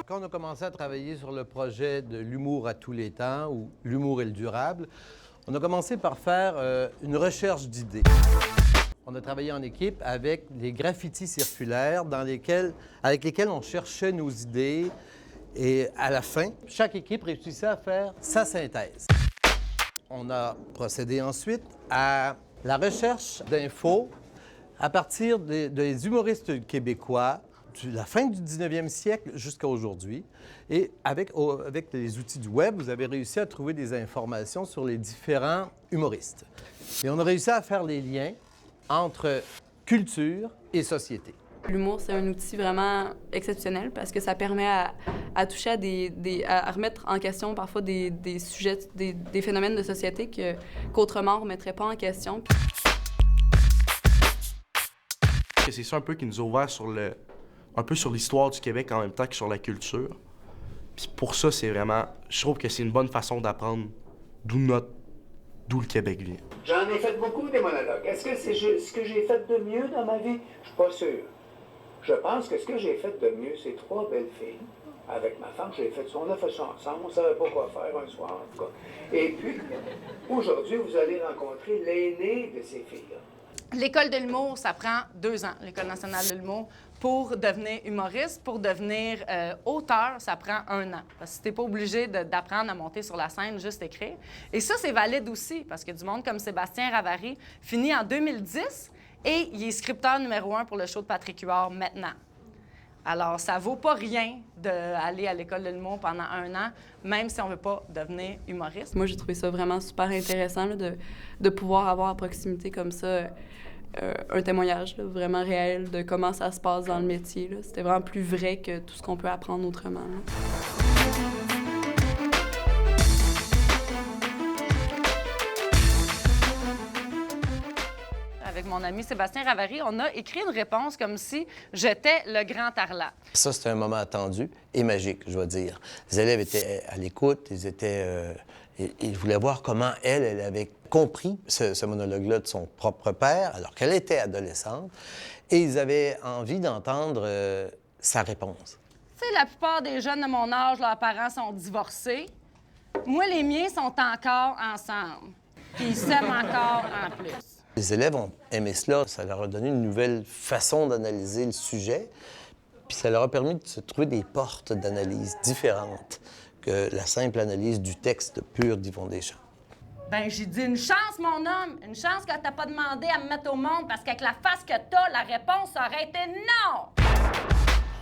Quand on a commencé à travailler sur le projet de l'humour à tous les temps, ou l'humour et le durable, on a commencé par faire une recherche d'idées. On a travaillé en équipe avec les graffitis circulaires avec lesquels on cherchait nos idées. Et à la fin, chaque équipe réussissait à faire sa synthèse. On a procédé ensuite à la recherche d'infos à partir des humoristes québécois de la fin du 19e siècle jusqu'à aujourd'hui. Et avec les outils du web, vous avez réussi à trouver des informations sur les différents humoristes. Et on a réussi à faire les liens entre culture et société. L'humour, c'est un outil vraiment exceptionnel parce que ça permet à toucher à remettre en question parfois des sujets, des phénomènes de société qu'autrement on ne remettrait pas en question. C'est ça un peu qui nous a ouvert un peu sur l'histoire du Québec en même temps que sur la culture. Puis pour ça, c'est vraiment... Je trouve que c'est une bonne façon d'apprendre d'où le Québec vient. J'en ai fait beaucoup des monologues. Est-ce que c'est ce que j'ai fait de mieux dans ma vie? Je suis pas sûr. Je pense que ce que j'ai fait de mieux, c'est 3 belles filles. Avec ma femme, on a fait ça ensemble, on ne savait pas quoi faire un soir, en tout cas. Et puis, aujourd'hui, vous allez rencontrer l'aînée de ces filles-là. L'école de l'humour, ça prend 2 ans, l'École nationale de l'humour. Pour devenir humoriste, pour devenir auteur, ça prend 1 an. Parce que t'es pas obligé d'apprendre à monter sur la scène, juste écrire. Et ça, c'est valide aussi, parce que du monde comme Sébastien Ravary finit en 2010 et il est scripteur numéro 1 pour le show de Patrick Huard maintenant. Alors, ça vaut pas rien d'aller à l'École de l'humour pendant 1 an, même si on veut pas devenir humoriste. Moi, j'ai trouvé ça vraiment super intéressant là, de pouvoir avoir à proximité comme ça un témoignage là, vraiment réel de comment ça se passe dans le métier. Là. C'était vraiment plus vrai que tout ce qu'on peut apprendre autrement. Là. Avec mon ami Sébastien Ravary, on a écrit une réponse comme si j'étais le grand Arlat. Ça, c'était un moment attendu et magique, je dois dire. Les élèves étaient à l'écoute, ils voulaient voir comment elle avait compris ce monologue-là de son propre père, alors qu'elle était adolescente, et ils avaient envie d'entendre sa réponse. Tu sais, la plupart des jeunes de mon âge, leurs parents sont divorcés. Moi, les miens sont encore ensemble. Puis ils s'aiment encore en plus. Les élèves ont aimé cela. Ça leur a donné une nouvelle façon d'analyser le sujet, puis ça leur a permis de se trouver des portes d'analyse différentes que la simple analyse du texte pur d'Yvon Deschamps. Ben, j'ai dit une chance, mon homme! Une chance que t'as pas demandé à me mettre au monde, parce qu'avec la face que t'as, la réponse aurait été non!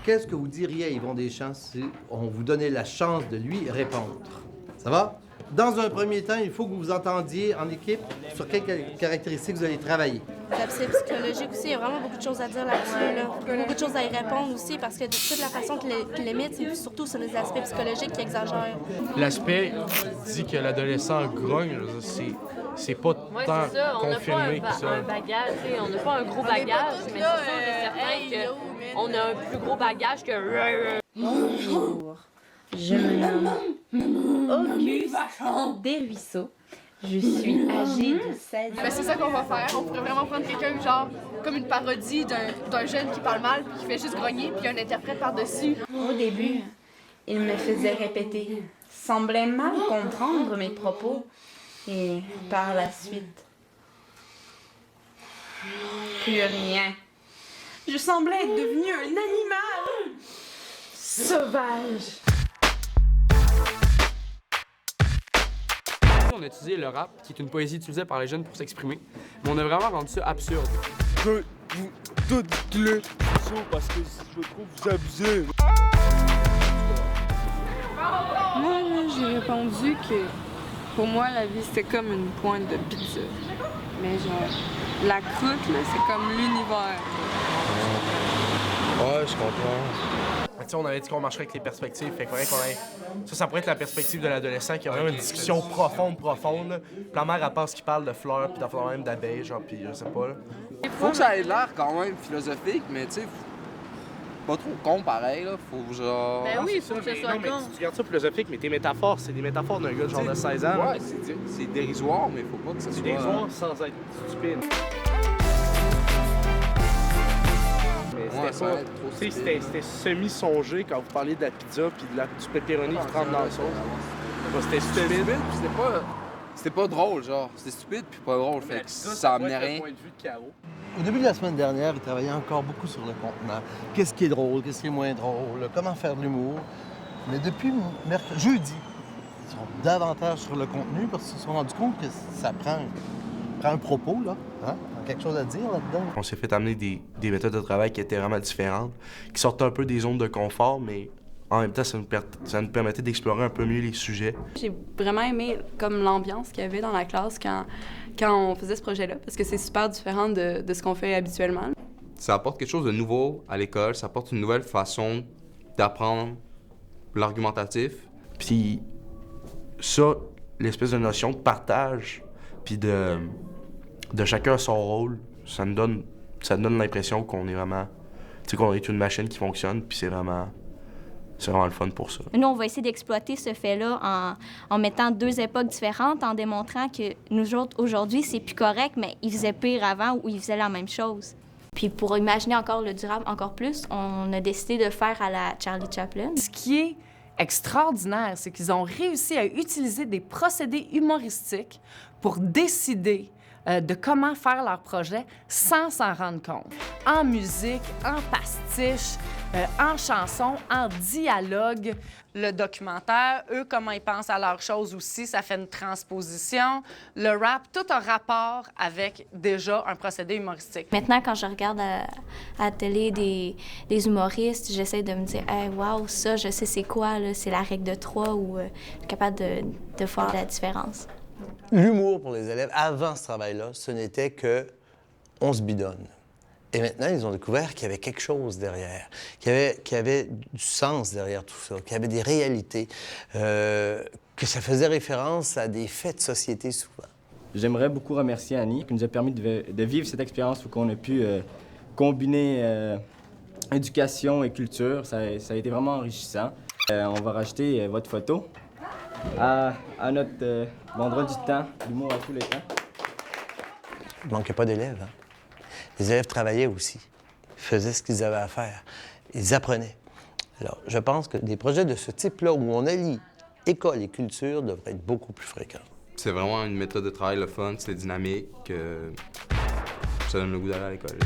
Qu'est-ce que vous diriez à Yvon Deschamps si on vous donnait la chance de lui répondre? Ça va? Dans un premier temps, il faut que vous vous entendiez en équipe sur quelles caractéristiques vous allez travailler. L'aspect psychologique aussi, il y a vraiment beaucoup de choses à dire là-dessus. Là. Beaucoup de choses à y répondre aussi, parce que de toute la façon qu'il limite, c'est surtout sur les aspects psychologiques qui exagèrent. L'aspect dit que l'adolescent grogne, c'est pas tant confirmé que ça. On n'a pas un bagage, on n'a pas un gros bagage, mais c'est sûr et certain qu'on a un plus gros bagage que... Bonjour, je me nomme Auguste Desruisseaux. Je suis âgée de 16 ans. Ben, c'est ça qu'on va faire. On pourrait vraiment prendre quelqu'un, genre, comme une parodie d'un jeune qui parle mal, puis qui fait juste grogner, puis un interprète par-dessus. Au début, il me faisait répéter, semblait mal comprendre mes propos. Et par la suite, plus rien. Je semblais être devenue un animal sauvage. On a utilisé le rap, qui est une poésie utilisée par les jeunes pour s'exprimer, mais on a vraiment rendu ça absurde. Je vous donne le saut parce que je trouve vous abusez. Moi, là, j'ai répondu que pour moi, la vie, c'était comme une pointe de pizza. Mais genre, la croûte, là, c'est comme l'univers. Ouais, je comprends. Tu sais, on avait dit qu'on marcherait avec les perspectives, fait qu'il faudrait qu'on ait... Ça pourrait être la perspective de l'adolescent qui a vraiment une discussion profonde. Là. Puis la mère, elle pense qu'il parle de fleurs, puis de fleurs même d'abeilles, genre, puis je sais pas, là. Faut que ça ait l'air quand même philosophique, mais tu sais, pas trop con pareil, là. Faut genre... Ben oui, il faut que ce soit non, mais con. tu regardes ça philosophique, mais tes métaphores, c'est des métaphores d'un gars de genre de 16 ans. Ouais, c'est dérisoire, mais faut pas que ça soit... C'est dérisoire sans être stupide. Mais Ouais, c'était ça pas... va être trop Tu sais, stupide. c'était semi-songé quand vous parliez de la pizza puis du pepperoni qui trempe dans la sauce. C'était C'était stupide. stupide, puis c'était pas drôle, genre. C'était stupide, puis pas drôle, fait que ça amenait rien. Au début de la semaine dernière, il travaillait encore beaucoup sur le contenant. Qu'est-ce qui est drôle, qu'est-ce qui est moins drôle, comment faire de l'humour. Mais depuis jeudi, ils sont davantage sur le contenu parce qu'ils se sont rendus compte que ça prend un propos, là, hein? Quelque chose à dire là-dedans. On s'est fait amener des méthodes de travail qui étaient vraiment différentes, qui sortaient un peu des zones de confort, mais en même temps, ça nous permettait d'explorer un peu mieux les sujets. J'ai vraiment aimé comme l'ambiance qu'il y avait dans la classe quand on faisait ce projet-là, parce que c'est super différent de ce qu'on fait habituellement. Ça apporte quelque chose de nouveau à l'école, ça apporte une nouvelle façon d'apprendre l'argumentatif. Puis ça, l'espèce de notion de partage, puis de chacun son rôle, ça nous donne l'impression qu'on est vraiment, tu sais, qu'on est une machine qui fonctionne, puis c'est vraiment le fun pour ça. Nous, on va essayer d'exploiter ce fait-là en mettant deux époques différentes, en démontrant que nous autres, aujourd'hui, c'est plus correct, mais ils faisaient pire avant ou ils faisaient la même chose. Puis pour imaginer encore le durable encore plus, on a décidé de faire à la Charlie Chaplin. Ce qui est extraordinaire, c'est qu'ils ont réussi à utiliser des procédés humoristiques pour décider de comment faire leur projet sans s'en rendre compte. En musique, en pastiche, en chanson, en dialogue. Le documentaire, eux, comment ils pensent à leurs choses aussi, ça fait une transposition. Le rap, tout un rapport avec déjà un procédé humoristique. Maintenant, quand je regarde à la télé des humoristes, j'essaie de me dire « Hey, wow, ça, je sais c'est quoi, là, c'est la règle de 3 » ou je suis capable de faire la différence. L'humour pour les élèves, avant ce travail-là, ce n'était que on se bidonne. Et maintenant, ils ont découvert qu'il y avait quelque chose derrière, qu'il y avait du sens derrière tout ça, qu'il y avait des réalités, que ça faisait référence à des faits de société souvent. J'aimerais beaucoup remercier Annie qui nous a permis de vivre cette expérience où on a pu combiner éducation et culture. Ça a été vraiment enrichissant. On va rajouter votre photo à notre endroit du temps, l'humour à tous les temps. Il ne manquait pas d'élèves, hein? Les élèves travaillaient aussi. Ils faisaient ce qu'ils avaient à faire. Ils apprenaient. Alors, je pense que des projets de ce type-là, où on allie école et culture, devraient être beaucoup plus fréquents. C'est vraiment une méthode de travail le fun, c'est dynamique, ça donne le goût d'aller à l'école.